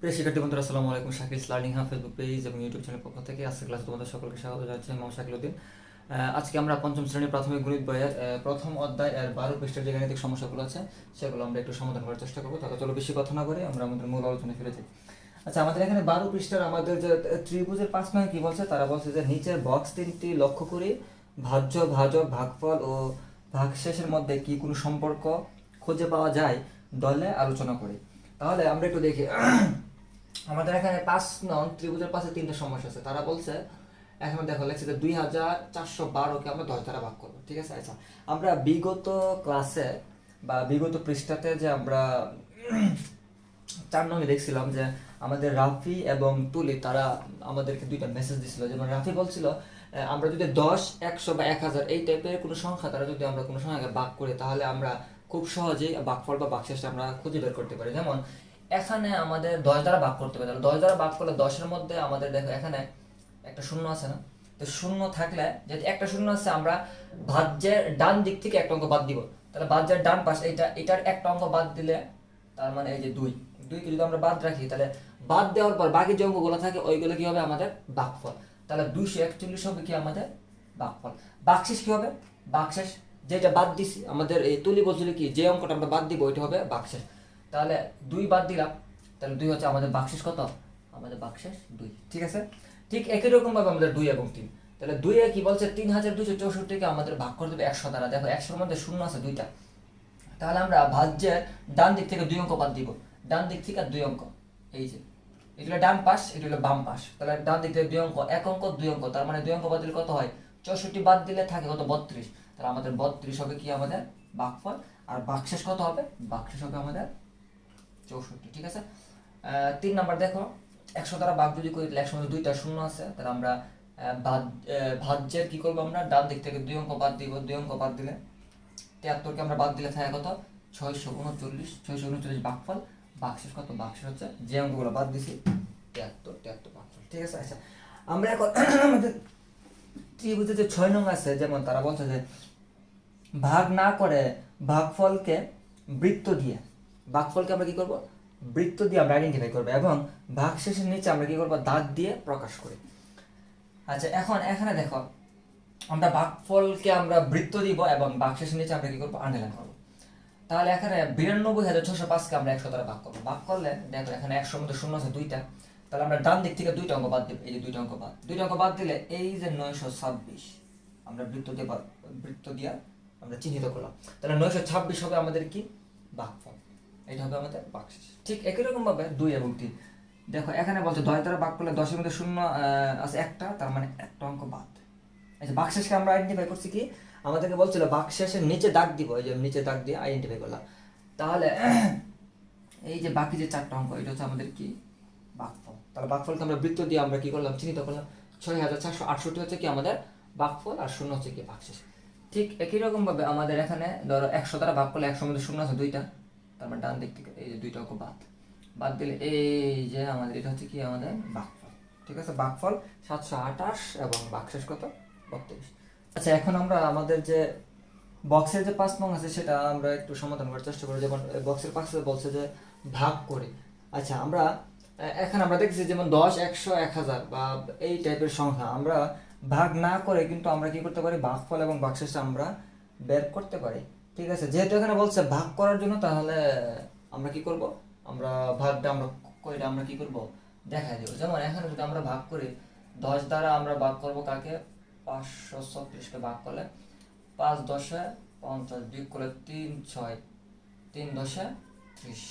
প্রিয় শিক্ষার্থী বন্ধুরা, আসসালামু আলাইকুম। শাকিলস লার্নিং হাব ফেসবুক পেজ এবং ইউটিউব চ্যানেল পক্ষ থেকে আজকের ক্লাসে তোমাদের সকলকে স্বাগত জানাচ্ছি। আমি শাকিল উদ্দিন। আজকে আমরা পঞ্চম শ্রেণীর প্রাথমিক গণিত বইয়ের প্রথম অধ্যায় 12 পৃষ্ঠার যে গাণিতিক সমস্যাগুলো আছে সেগুলো আমরা একটু সমাধান করার চেষ্টা করবো। তাহলে চলো বেশি কথা না করে আমরা আমাদের মূল আলোচনায় ফিরে যাই। আচ্ছা, আমাদের এখানে 12 পৃষ্ঠার আমাদের যে ত্রিভুজের 5 নং কি বলছে, তারা বলছে যে নিচের বক্স তিনটি লক্ষ্য করি, ভাজ্য, ভাজক, ভাগফল ও ভাগশেষের মধ্যে কি কোনো সম্পর্ক খুঁজে পাওয়া যায় দলে আলোচনা করি। তাহলে আমরা একটু দেখি। আমাদের এখানে 5 নং ত্রিভুজের পাশে তিনটা সমস্যা আছে। তারা বলছে, এখন দেখো লেখছে যে 2412কে আমরা 10 দ্বারা ভাগ করবো। ঠিক আছে। আচ্ছা, আমরা বিগত ক্লাসে বা বিগত পৃষ্ঠাতে যে আমরা 4 নং দেখছিলাম যে আমাদের রাফি এবং তুলি তারা আমাদেরকে দুইটা মেসেজ দিছিল। যেমন রাফি বলছিল আমরা যদি 10, 100 বা 1000 এই টাইপের কোনো সংখ্যা তারা যদি আমরা কোনো সংখ্যাকে ভাগ করি তাহলে আমরা খুব সহজেই ভাগফল বা ভাগশেষটা আমরা খুঁজে বের করতে পারি। যেমন এখানে আমাদের 10 দ্বারা ভাগ করতে পারি। 10 দ্বারা ভাগ করলে 10-এর মধ্যে আমাদের দেখো এখানে একটা শূন্য আছে না? তো শূন্য থাকলে যদি একটা শূন্য আছে, আমরা ভাজ্যের ডান দিক থেকে একটা অঙ্ক বাদ দিব। তাহলে ভাজ্যের ডান পাশ এটার একটা অঙ্ক বাদ দিলে তার মানে এই যে 2কে যদি আমরা বাদ রাখি, তাহলে বাদ দেওয়ার পর বাকি যে অঙ্কগুলো থাকে ওইগুলো কি হবে আমাদের ভাগফল। তাহলে 241 হবে কি আমাদের ভাগফল। ভাগশেষ কি হবে? ভাগশেষ যেটা বাদ দিছি, আমাদের এই তুলি বলছিল কি যে অঙ্কটা আমরা বাদ দিব ওইটা হবে ভাগশেষ। তাহলে 2 বাদ দিলাম, তাহলে 2 হচ্ছে আমাদের ভাগশেষ কত? আমাদের ভাগশেষ 2। ঠিক আছে। ঠিক একই রকম ভাবে আমাদের 2 এবং 3। তাহলে 2 এ কি বলছে 3264কে আমাদের ভাগ করে দেবে 100 দ্বারা। দেখো 100-এর মধ্যে শূন্য আছে 2টা। তাহলে আমরা ভাজ্যের ডান দিক থেকে 2 অঙ্ক বাদ দিব। ডান দিক থেকে 2 অঙ্ক, এই যে এটা হলো ডান পাশ, এটা হলো বাম পাশ। তাহলে ডান দিক থেকে 2 অঙ্ক, 1 অঙ্ক 2 অঙ্ক, তার মানে 2 অঙ্ক বাদ দিলে কত হয়? 64 বাদ দিলে থাকে কত? 32। তাহলে আমাদের 32 হবে কি আমাদের ভাগফল। আর ভাগশেষ কত হবে? ভাগশেষ হবে আমাদের 64। ঠিক আছে। 3 নাম্বার দেখো, 100 দ্বারা ভাগ যদি করি তাহলে 100 মধ্যে 2টা শূন্য আছে। তাহলে আমরা ভাজ্যের কি করবো? আমরা ডান দিক থেকে 2 অঙ্ক বাদ দিব। 2 অঙ্ক বাদ দিলে 73কে আমরা বাদ দিলে থাকে কত? 639। ভাগফল। ভাগশেষ কত? ভাগশেষ হচ্ছে যে অঙ্কগুলো বাদ দিছি 73 ভাগফল। ঠিক আছে। আচ্ছা, আমরা এখন আমাদের ত্রিভুজে যে 6 নং আছে, যেমন তারা বলছে যে ভাগ না করে ভাগফলকে বৃত্ত দিয়ে, ভাগফলকে আমরা কি করব? বৃত্ত দিয়ে আমরা আইডেন্টিফাই করবো এবং ভাগশেষের নিচে আমরা কি করবো? দাগ দিয়ে প্রকাশ করি। আচ্ছা, এখন এখানে দেখো আমরা ভাগফলকে আমরা বৃত্ত দিব এবং ভাগশেষের নিচে আমরা কি করবো? আন্ডারলাইন করবো। তাহলে এখানে 92,605কে আমরা 100 দ্বারা ভাগ করবো। ভাগ করলে দেখো এখানে 100-এর মধ্যে শূন্য আছে 2টা। তাহলে আমরা ডান দিক থেকে 2টা অঙ্ক বাদ দিব। এই যে 2টা অঙ্ক বাদ, 2টা অঙ্ক বাদ দিলে এই যে 926 আমরা বৃত্ত দিয়ে আমরা চিহ্নিত করলাম। তাহলে 926 হবে আমাদের কি? ভাগফল। এটা হবে আমাদের ভাগশেষ। ঠিক একই রকম ভাবে 2 এবং 3 দেখো এখানে বলছে 10 দ্বারা ভাগ করলে 10-এর মধ্যে শূন্য আছে একটা, তার মানে একটা অঙ্ক বাদ। আচ্ছা, ভাগশেষকে আমরা আইডেন্টিফাই করছি কি? আমাদেরকে বলছিল ভাগশেষের নিচে দাগ দিব। এই যে নিচে দাগ দিয়ে আইডেন্টিফাই করলাম। তাহলে এই যে বাকি যে 4টা অঙ্ক, এটা হচ্ছে আমাদের কি? ভাগফল। তাহলে ভাগফলকে আমরা বৃত্ত দিয়ে আমরা কি করলাম? চিহ্নিত করলাম। 6468 হচ্ছে কি আমাদের ভাগফল, আর শূন্য হচ্ছে কি? ভাগশেষ। ঠিক একই রকম ভাবে আমাদের এখানে ধরো 100 দ্বারা ভাগ করলে 100-এর মধ্যে শূন্য আছে 2টা, তার মানে ডান দিক থেকে এই যে 2টা অঙ্ক বাদ দিলে এই যে আমাদের এটা হচ্ছে কি? আমাদের ভাগফল। ঠিক আছে। ভাগফল 728 এবং ভাগশেষ কত? 32। আচ্ছা, এখন আমরা আমাদের যে বক্সের যে 5 নং আছে সেটা আমরা একটু সমাধান করার চেষ্টা করি। যেমন বক্সের পাশে বলছে যে ভাগ করি। আচ্ছা, আমরা এখানে আমরা দেখছি যেমন 10, 100, 1000 বা এই টাইপের সংখ্যা আমরা ভাগ না করে কিন্তু আমরা কি করতে পারি? ভাগফল এবং ভাগশেষটা আমরা বের করতে পারি। ঠিক আছে। যেহেতু এখানে বলছে ভাগ করার জন্য, তাহলে আমরা কি করব? আমরা ভাগটা আমরা কইরা আমরা কি করব? দেখাই দেব। যেমন এখানে যদি আমরা ভাগ করি, 10 দ্বারা আমরা ভাগ করব কাকে? 536কে ভাগ করলে 5 10 50, বিয়োগ করলে 3 6, 3 10 30,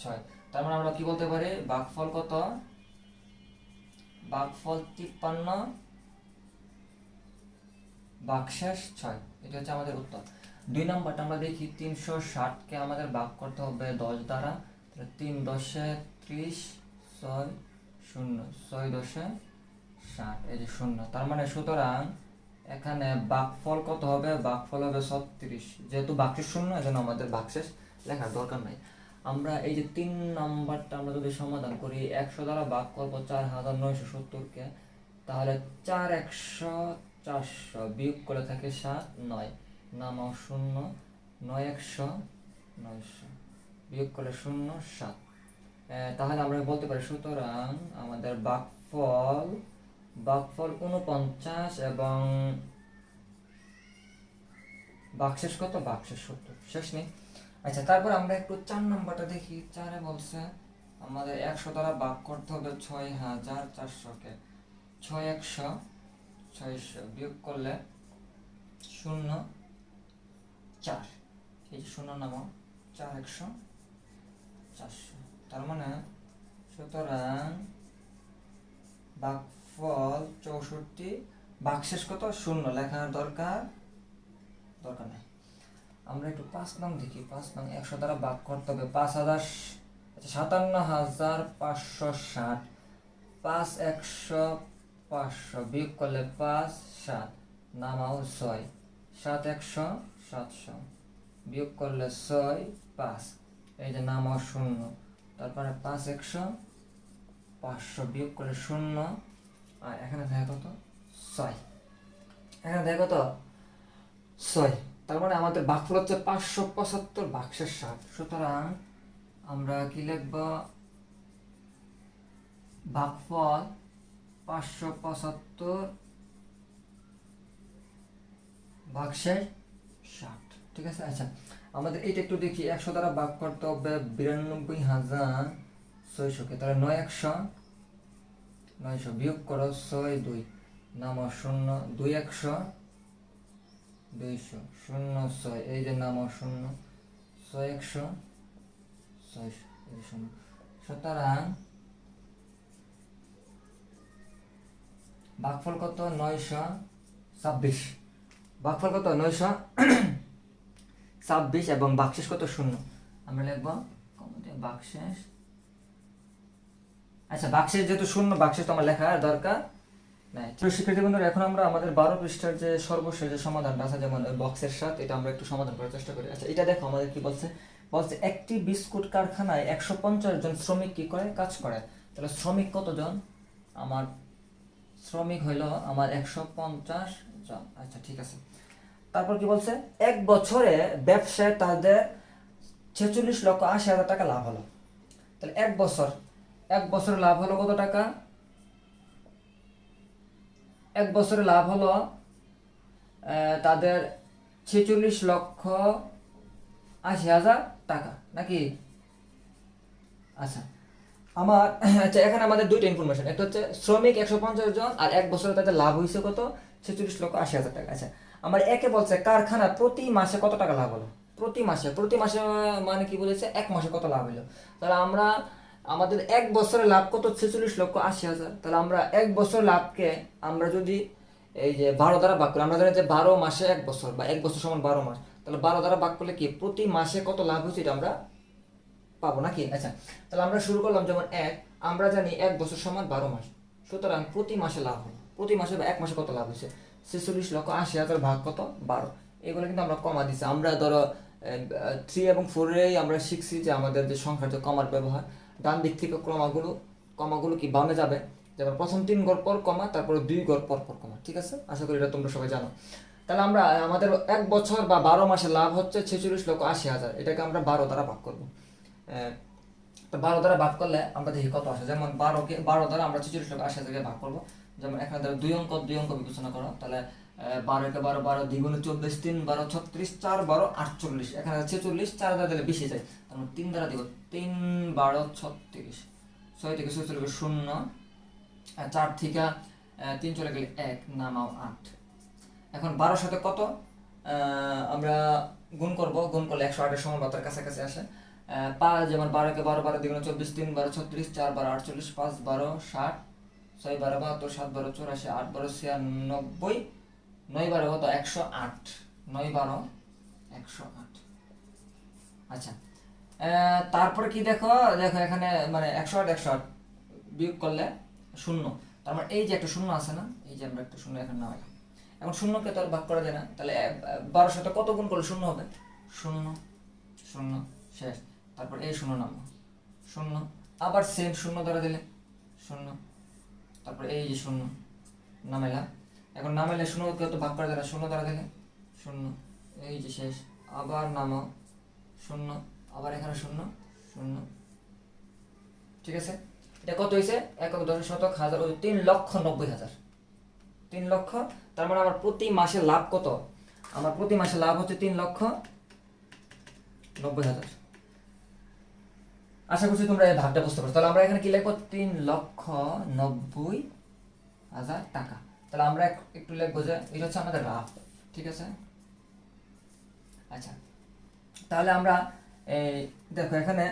6। তার মানে আমরা কি বলতে পারি? ভাগফল কত? ভাগফল 53, ভাগশেষ 6। এটা হচ্ছে আমাদের উত্তর। 2 নম্বরটা আমরা দেখি, 360কে আমাদের ভাগ করতে হবে 10 দ্বারা। তাহলে 3 10 30, 6 0, 6 10 60, এই যে 0। তার মানে সুতরাং এখানে ভাগফল কত হবে? ভাগফল হবে 36। যেহেতু ভাগশেষ শূন্য, এজন্য আমাদের ভাগশেষ লেখার দরকার নাই। আমরা এই যে 3 নাম্বারটা আমরা যদি সমাধান করি, 100 দ্বারা ভাগ করবো 4970কে। তাহলে 4 100 400, বিয়োগ করে থাকে 7 9, নামাও 0, 9 100 900, বিয়োগ করলে 0 7। তাহলে আমরা বলতে পারি সুতরাং আমাদের ভাগফল 49 এবং ভাগশেষ কত? ভাগশেষ 70, শেষ নেই। আচ্ছা, তারপর আমরা একটু 4 নম্বরটা দেখি। 4-এ বলছে আমাদের 100 দ্বারা ভাগ করতে হবে 6400-কে। 6 600 বিয়োগ করলে 0 4, এই যে 0 নামো 4 100 400। তার মানে সুতরাং ভাগফল 64, ভাগশেষ কত? 0 লেখার দরকার নেই। আমরা একটু 5 নং দেখি। 5 নং 100 দ্বারা ভাগ করতে হবে 5000, আচ্ছা 57560। 5 100 500 বিয়োগ করলে 5 7, নামাও 6, 7 100 700 বিয়োগ করলে 6 5, এই যে নামাও 0। তারপরে 5 100 500 বিয়োগ করলে 0, আর এখানে থাকে কত? 6, এখানে থাকে কত? 6। তার মানে আমাদের ভাগফল হচ্ছে 575 ভাগশেষ 7। সুতরাং আমরা কি লিখব? ভাগফল 575 ভাগশেষ 7, ঠিক আছে। আচ্ছা, আমাদের এইটা একটু দেখি। 100 দ্বারা ভাগ করতে হবে 92600-কে। তাহলে 9 100 900 বিয়োগ করো 6 2, নামো 0, 2 100 200 0 6, এই যে নামো 0, 6 100 600, এই 0। সুতরাং ভাগফল কত? 926। ভাগফল কত? 926 এবং ভাগশেষ কত? 0। আমরা লিখব ভাগশেষ। আচ্ছা, ভাগশেষ যেহেতু 0, ভাগশেষ তো আমার লেখার দরকার নাই। শিক্ষার্থী বন্ধুরা, এখন আমরা আমাদের 12 পৃষ্ঠার যে সর্বশেষ যে সমাধানটা আছে, যেমন বক্সের সাথে, এটা আমরা একটু সমাধান করার চেষ্টা করি। আচ্ছা, এটা দেখো আমাদের কি বলছে। একটি বিস্কুট কারখানায় 150 জন শ্রমিক কি করে? কাজ করে। তাহলে শ্রমিক কতজন? আমার শ্রমিক হইল আমার 150 জন। আচ্ছা, ঠিক আছে। তারপর কি বলছে? 1 বছরে ব্যবসায় তাদের 46,80,000 টাকা লাভ হলো। তাহলে 1 বছরে লাভ হলো কত টাকা? 1 বছরে লাভ হলো তাদের 46,80,000 টাকা, নাকি? আচ্ছা, আচ্ছা, এখানে আমাদের দুইটা ইনফরমেশন। একটা হচ্ছে শ্রমিক 150 জন, আর 1 বছরে তাদের লাভ হয়েছে কত? 46,80,000 টাকা। আচ্ছা, আমার একে বলছে কারখানা প্রতি মাসে কত টাকা লাভ হলো। প্রতি মাসে মানে কি বলেছে? 1 মাসে কত লাভ হলো। তাহলে আমরা আমাদের 1 বছরে লাভ কত? 46,80,000। তাহলে আমরা 1 বছর লাভকে আমরা যদি এই যে 12 দ্বারা ভাগ করি, আমরা জানি যে 12 মাসে 1 বছর, বা 1 বছর সমান 12 মাস। তাহলে 12 দ্বারা ভাগ করলে কি প্রতি মাসে কত লাভ হয়েছে এটা আমরা পাবো, নাকি? আচ্ছা, তাহলে আমরা শুরু করলাম। যেমন আমরা জানি 1 বছর সমান 12 মাস। সুতরাং প্রতি মাসে লাভ হলো, প্রতি মাসে বা 1 মাসে কত লাভ হয়েছে? 46,80,000 ভাগ কত? 12। এগুলো কিন্তু আমরা কমা দিচ্ছি। আমরা ধরো 3 এবং 4-এ আমরা শিখছি যে আমাদের যে সংখ্যার যে কমার ব্যবহার, ডান দিক থেকে কমাগুলো কি বামে যাবে। যেমন প্রথম 3 ঘর পর কমা, তারপরে 2 ঘর পর কমা, ঠিক আছে। আশা করি এটা তোমরা সবাই জানো। তাহলে আমরা আমাদের 1 বছর বা 12 মাসে লাভ হচ্ছে 46,80,000। এটাকে আমরা 12 দ্বারা ভাগ করবো। তো 12 দ্বারা ভাগ করলে আমরা দেখি কত আসে। যেমন 12 দ্বারা আমরা 46,80,000-কে ভাগ করবো। যেমন এখানে ধরো 2 অঙ্ক বিবেচনা করো। তাহলে 12 কে 12, 12 দ্বিগুণে 24, 3 12 36, 4 12 48। এখানে 46, 4 দ্বারা দিলে বেশি যায়। তারপর 3 দ্বারা দিব, 3 12 36, 6 থেকে 6 চলে গেলে 0, 4 থেকে 3 চলে গেলে 1, নামাও 8। এখন 12 সাথে কত আমরা গুণ করব। গুণ করলে 108-এর সমানুপাতের কাছাকাছি আসে। যেমন 12 কে 12, 12 দ্বিগুণে 24, 3 12 36, 4 12 48, 5 12 60, 6 12 72, 7 12 84, 8 12 96, 9 12 কত? 108, 9 12 108। আচ্ছা, তারপরে কি দেখো এখানে মানে 108 বিয়োগ করলে 0। তার মানে এই যে একটা 0 আছে না, এই যে আমরা একটা 0 এখানে নামাইলাম। এখন 0-কে তো আর ভাগ করা যায় না। তাহলে 12 সাথে কত গুণ করলে 0 হবে? 0 0, শেষ। তারপর এই 0 নামো 0, আবার সেম 0 দ্বারা দিলে 0, তারপর এই যে 0 নামাইলাম। এখন নামাইলে 0-কে তো ভাগ করা যায় না, 0 দ্বারা দিলে 0, এই যে শেষ। আবার নামাও 0, আবার এখানে 0 0, ঠিক আছে, এটা কত হয়েছে একক দশক শতক হাজার 3,90,000। 3 লক্ষ, তার মানে আমার প্রতি মাসে লাভ কত? আমার প্রতি মাসে লাভ হচ্ছে 3,90,000। আশা করছি তোমরা এই ভাগটা বুঝতে পারছো। তাহলে আমরা এখানে কি লিখবো? 3,90,000 টাকা। তাহলে আমরা একটু লিখবো যে এটা হচ্ছে আমাদের লাভ। ঠিক আছে, আচ্ছা তাহলে আমরা এই দেখো এখানে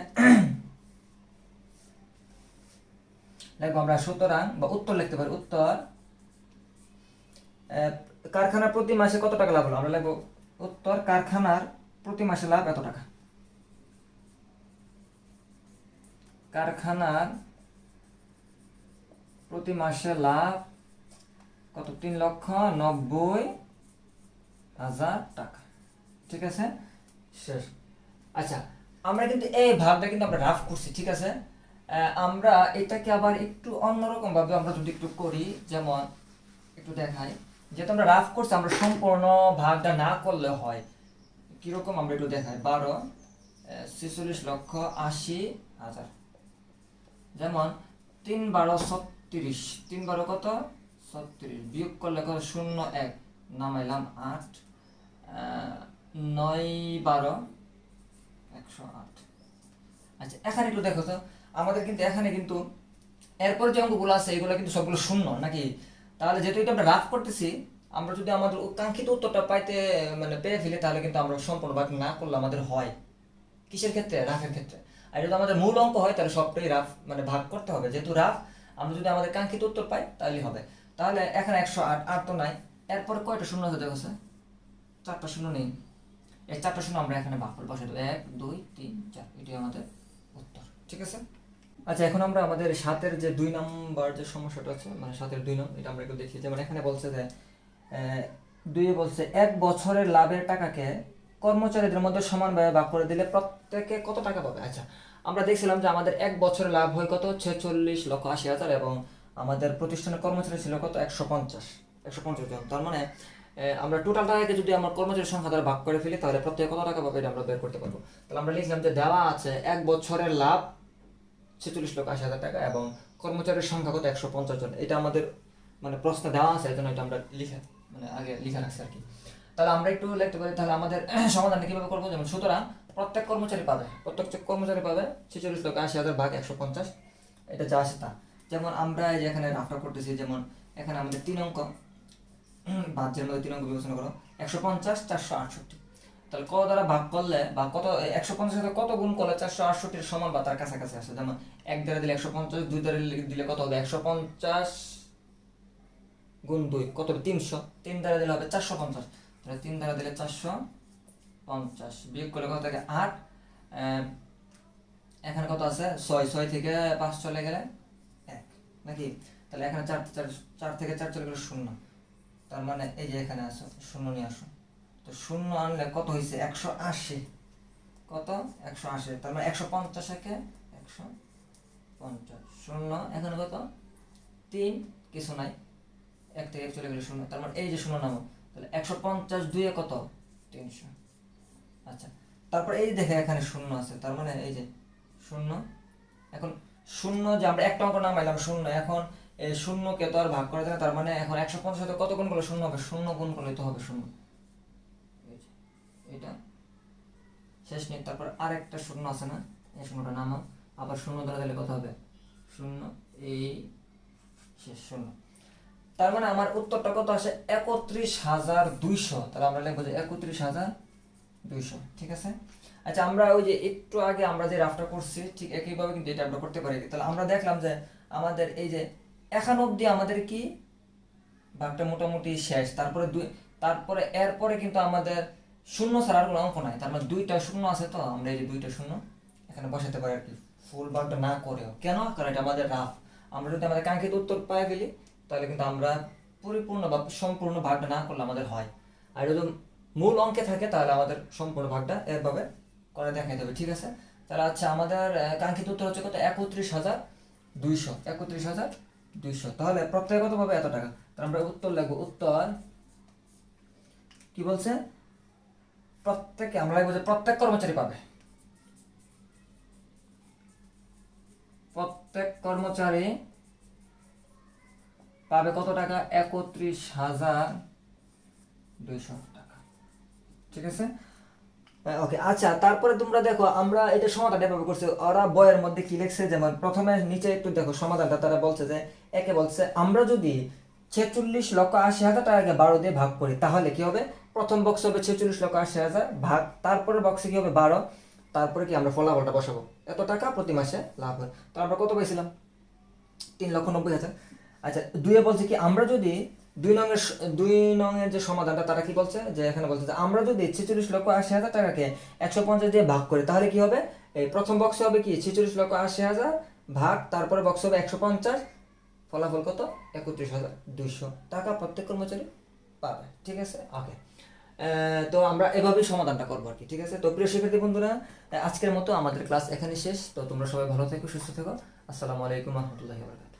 লিখবো আমরা সুতরাং, বা উত্তর লিখতে পারি, উত্তর কারখানার প্রতি মাসে কত টাকা লাভ হলো। আমরা লিখবো উত্তর কারখানার প্রতি মাসে লাভ এত টাকা। কারখানার প্রতি মাসে লাভ কত? 3,90,000 টাকা। ঠিক আছে, শেষ। আচ্ছা, আমরা কিন্তু এই ভাগটা কিন্তু আমরা রাফ করছি। ঠিক আছে, আমরা এটাকে আবার একটু অন্যরকম ভাবে আমরা যদি একটু করি, যেমন একটু দেখাই, যেহেতু আমরা রাফ করছি, আমরা সম্পূর্ণ ভাগটা না করলে হয় কিরকম, আমরা একটু দেখাই। 12,46,80,000, যেমন 3,12,36, 3,12 কত? 36, বিয়োগ করলে কত? 0,1, নামাইলাম 8, 9,12, 108। আচ্ছা, এখানে একটু দেখো তো, আমাদের কিন্তু এখানে কিন্তু এরপর যে অঙ্কগুলো আছে এগুলো কিন্তু সবগুলো শূন্য নাকি? তাহলে যেহেতু এটা আমরা রাফ করতেছি, আমরা যদি আমাদের কাঙ্ক্ষিত উত্তরটা পাইতে মানে পেয়ে ফেলি, তাহলে কিন্তু আমরা সম্পূর্ণ ভাগ না করলে আমাদের হয় কিসের ক্ষেত্রে? রাফের ক্ষেত্রে। আর যদি আমাদের মূল অঙ্ক হয় তাহলে সবটাই রাফ মানে ভাগ করতে হবে। যেহেতু রাফ, আমরা যদি আমাদের কাঙ্ক্ষিত উত্তর পাই তাহলেই হবে। তাহলে এখানে 108, আর তো নাই। এরপর কয়টা শূন্য আছে দেখো? 4টা শূন্য নেই। এই 4টা শূন্য আমরা এখানে ভাগ করে বসাই দেবো, 1 2 3 4, এটাই আমাদের উত্তর। ঠিক আছে, আচ্ছা এখন আমরা আমাদের 7-এর যে 2 নম্বর যে সমস্যাটা আছে, মানে 7-এর 2 নং, এটা আমরা একটু দেখি। যেমন এখানে বলছে যে 2 বলছে 1 বছরের লাভের টাকাকে কর্মচারীদের মধ্যে সমানভাবে ভাগ করে দিলে প্রত্যেকে কত টাকা পাবে। আচ্ছা, আমরা দেখছিলাম যে আমাদের 1 বছরের লাভ হয় কত? 46,80,000, এবং আমাদের প্রতিষ্ঠানের কর্মচারী ছিল কত? 150 জন। তার মানে আমরা টোটাল টাকাকে যদি আমার কর্মচারীর সংখ্যা দ্বারা ভাগ করে ফেলি, তাহলে প্রত্যেকে কত টাকা পাবে এটা আমরা বের করতে পারবো। তাহলে আমরা লিখলাম যে দেওয়া আছে 1 বছরের লাভ 46,80,000 টাকা, এবং কর্মচারীর সংখ্যা কত? 150 জন। এটা আমাদের মানে প্রশ্ন দেওয়া আছে, এই জন্য এটা আমরা আগে লিখে রাখছি আর কি। তাহলে আমরা একটু লিখতে পারি, তাহলে আমাদের সমাধানটা কিভাবে করবো? যেমন সুতরাং প্রত্যেক কর্মচারী পাবে 46,80,000 ভাগ 150, এটা যা আছে তা। যেমন আমরা এই যে এখানে রাফটা করতেছি, যেমন এখানে আমাদের 3 অঙ্ক, বাচ্চার মধ্যে 3 অঙ্ক বিবেচনা করো, 150, 468। তাহলে কত দ্বারা ভাগ করলে, বা কত 150 সাথে কত গুণ করলে 468 সমান বা তার কাছাকাছি আসে? যেমন 1 দ্বারা দিলে 150, 2 দ্বারা দিলে কত হবে? 150 গুণ 2 কত হবে? 300, 3 দ্বারা দিলে হবে 450। তাহলে 3 দ্বারা দিলে 450, বিয়োগ করলে কত থাকে? 8, এখানে কত আছে? 6 থেকে 5 চলে গেলে 1 নাকি? তাহলে এখানে 4 থেকে 4 চলে গেলে 0, তার মানে এই যে এখানে আসো 0 নিয়ে আসো, তো 0 আনলে কত হয়েছে? 180। কত? 180। তার মানে 150 একে 150, 0 এখানে কত? 3, কিছু নাই, 1 থেকে 1 চলে গেলে 0, তার মানে এই যে 0 নামো, তাহলে 150 2 কত? 300। আচ্ছা, তারপর এই দেখে এখানে 0 আছে, তার মানে এই যে 0, এখন 0 যে আমরা একটা অঙ্ক নামাইলাম 0, এখন এই 0 কে তো আর ভাগ করা যায় না, তার মানে এখন 150 সাথে কত গুণ করলে 0 হবে? 0 গুণ করলে তো হবে 0, এটা শেষ নেই। তারপর আরেকটা 0 আছে না, এই 0টা নামাও, আবার 0 দ্বারা দিলে কত হবে? 0, এই শেষ 0। তার মানে আমার উত্তরটা কত আসে? 31,200। তাহলে আমরা লিখবো যে 31,200। ঠিক আছে, আচ্ছা আমরা ওই যে একটু আগে আমরা যে রাফটা করছি ঠিক একইভাবে কিন্তু এটা আমরা করতে পারি। তাহলে আমরা দেখলাম যে আমাদের এই যে এখন অবধি আমাদের কি ভাগটা মোটামুটি শেষ। তারপরে এরপরে কিন্তু আমাদের 0 ছাড়া আর কোনো অঙ্ক নাই, তার মানে 2টা 0 আছে, তো আমরা এই যে 2টা 0 এখানে বসাতে পারি আর কি, ফুল ভাগটা না করেও। কেন? কারণ এটা আমাদের রাফ। আমরা যদি আমাদের কাঙ্ক্ষিত উত্তর পাই ফেলি, তাহলে কিন্তু আমরা পরিপূর্ণ বা সম্পূর্ণ ভাগটা না করলে আমাদের হয়। আর যদি মূল অঙ্কে থাকে তাহলে আমাদের সম্পূর্ণ ভাগটা এভাবে করে দেখাতে হবে। ঠিক আছে, তাহলে আচ্ছা আমাদের কাঙ্ক্ষিত উত্তর হচ্ছে কত? 31,200। 31,200, তাহলে প্রত্যেকে কত পাবে? এত টাকা। তাহলে আমরা উত্তর লিখবো, উত্তর কি বলছে? প্রত্যেকে, আমরা লিখবো যে প্রত্যেক কর্মচারী পাবে। প্রত্যেক কর্মচারী পাবে কত টাকা? 31,200 টাকা। ঠিক আছে, ওকে। আচ্ছা, তারপরে তোমরা দেখো আমরা এটা সমাধানটা এভাবে করছি। ওরা বইয়ের মধ্যে কি লিখছে, যেমন প্রথমে নিচে একটু দেখো সমাধানটা, তারা বলছে যে একে বলছে আমরা যদি 46,80,000 টাকাকে 12 দিয়ে ভাগ করি তাহলে কি হবে? প্রথম বক্স হবে 46,80,000 ভাগ, তারপরে বক্সে কি হবে? 12, তারপরে কি আমরা ফলাফলটা বসাবো, এত টাকা প্রতি মাসে লাভ হয়। তো আমরা কত পাইছিলাম? 3,90,000। আচ্ছা, দুইয়ে বলছে কি আমরা যদি দুই নংয়ের যে সমাধানটা, তারা কি বলছে যে এখানে বলছে যে আমরা যদি 46,80,000 টাকাকে 150 দিয়ে ভাগ করি তাহলে কি হবে? এই প্রথম বক্সে হবে কি 46,80,000 ভাগ, তারপরে বক্স হবে 150, ফলাফল কত? 31,200 টাকা প্রত্যেক কর্মচারী পাবে। ঠিক আছে, ওকে। তো আমরা এভাবেই সমাধানটা করবো আর কি। ঠিক আছে, তো প্রিয় শিক্ষার্থী বন্ধুরা, আজকের মতো আমাদের ক্লাস এখানে শেষ। তো তোমরা সবাই ভালো থেকো, সুস্থ থেকো। আসসালামু আলাইকুম রহমতুল্লাহি ওয়া বারাকাতুহু।